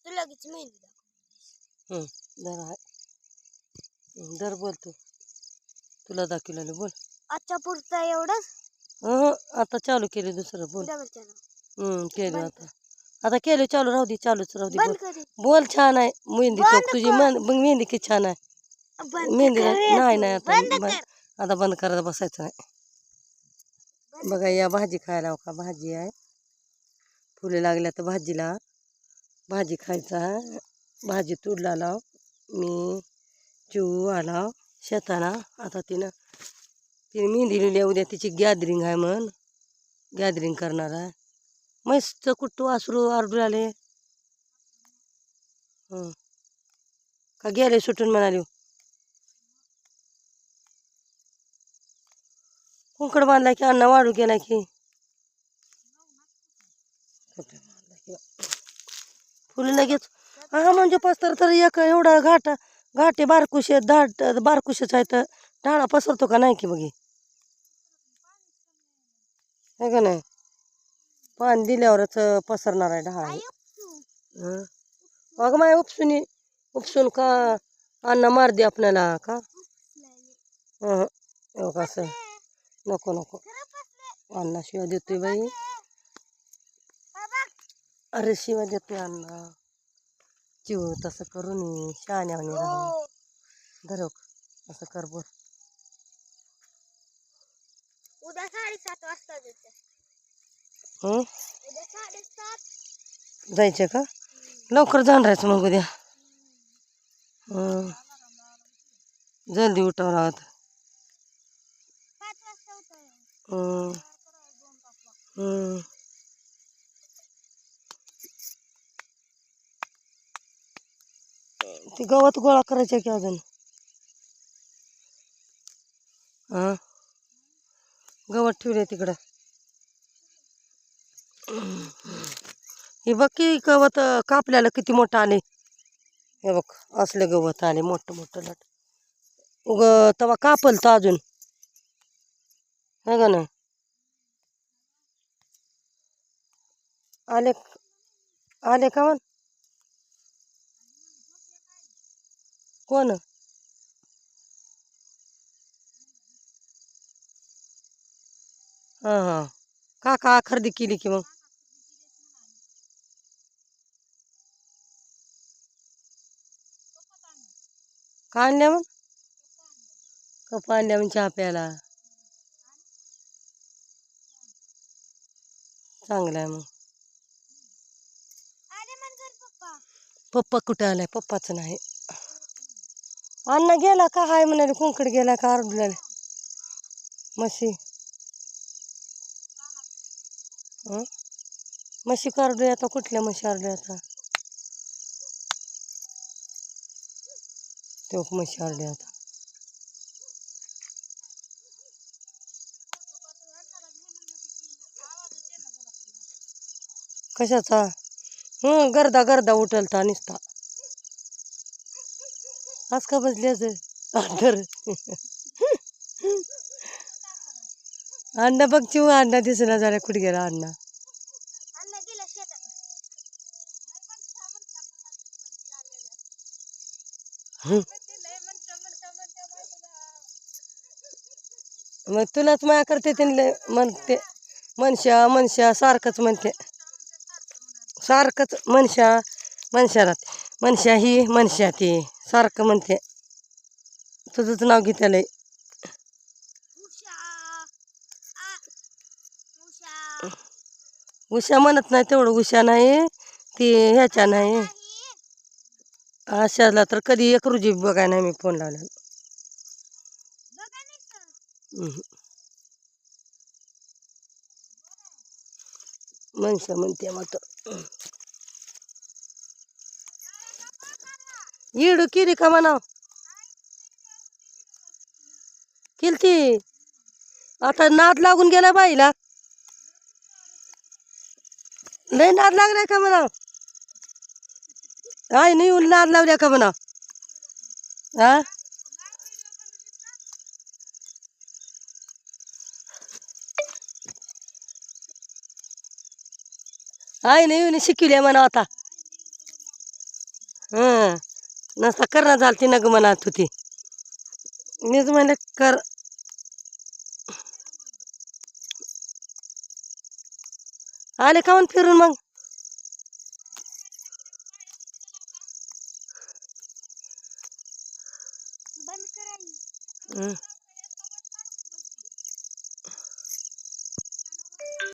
तू लगेच मेहंदी दाखव. दर आहे. दर बोल तू, तुला दाखवलेलं बोल. आजच्या पुरता एवढंच. आता चालू केले दुसरं बोल. डबल चॅनल केले बंद आता. आता केले चालू राहू दे, चालूच राहू दे. बंद बोल कर. बोल. छान आहे मेहंदी. तो बंद तुझी कर. मेहंदी किती छान आहे. बंद मेहंदी कर. नाही नाही आता बंद कर. आता बंद करायला बसायचं नाही. बघा या भाजी खायला का, भाजी आहे. फुले लागल्या तर भाजीला, भाजी खायचा. भाजी तोडला लाव मी. चिऊ आला शेताला. आता तिने मेहंदी लिहिली. उद्या तिची गॅदरिंग आहे म्हण, गॅदरिंग करणार आहे. मस्त कुट्टू वासरू आरडू आले. का गेले सुटून म्हणाले. कुंकड बांधला की अण्णा वाढू गेला की. फुलं लगेच. हा म्हणजे पसतर तर एक एवढा घाटे बारकुशे बारकुशेच आहे तर डाळा पसरतो का नाही की बघी. है का नाही. पाणी दिल्यावरच पसरणार आहे ढाळा. अगं माय उपसून का अण्णा मार दे आपल्याला का. कसं नको नको. अण्णा शिवाय देतोय बाई. अरे शिवाय देतोय अण्णा. चिव तसं करून शहाण्यावानी राहू. धरक असं कर बोल. उद्या 7:30 वाजता जायचं. उद्या 7:30 जायचं का. लवकर जाणारायचं मग उद्या. जल्दी उठावं लागत. 5 वाजता उठायचं. ते गवत गोळा करायचं की अजून. गवत ठेवले तिकडं. हे बघ की गवत कापल्याला किती मोठं आले. हे बघ असले गवत आले मोठं मोठं लट. उग तवा कापल तर अजून है का नाही. आले आले का म्हण. कोण. हां काका खरेदी केली की मग. का आणल्या मग. कप आणल्या मग चहा प्यायला. चांगलं आहे मग. पप्पा कुठे आलाय. पप्पाचं नाही. अण्णा गेला का हाय म्हणाले. कुंकड गेला का आरडूला म्हशी. म्हशी काढू आता. कुठल्या म्हशी आरडू आता. तो म्हशी आरडू आता. कशाचा. गर्दा गर्दा उठलता निसता. आज का बसल्याच तर. अण्णा बघ चिव अण्णा दिसना झाला. कुठे गेला अण्णा. अण्णा गेला शेतात. मग तुलाच माया करते ते म्हणते. मनशा सारखंच म्हणते. सारखंच मनशाला मनशा ही मनशा ती सारखं म्हणते. तुझंच नाव घेतलंय. उषा म्हणत नाही तेवढं. उषा नाही ती ह्याच्या नाही. आशाला तर कधी एक रुजी बघाय नाही मी फोन लावला. मनशा म्हणते मग इडू केली का म्हणा. केलती. आता नाद लागून गेला बाईला. लय नाद लागलाय का म्हणा. आई नाही येऊन नाद लावल्या का म्हणा. आई नाही येऊन शिकवल्या म्हणा आता. हं नसता करणं झालं ती नग म्हणत होती मीच म्हणलं कर आले खाऊन फिरून मग बंद करायला हं.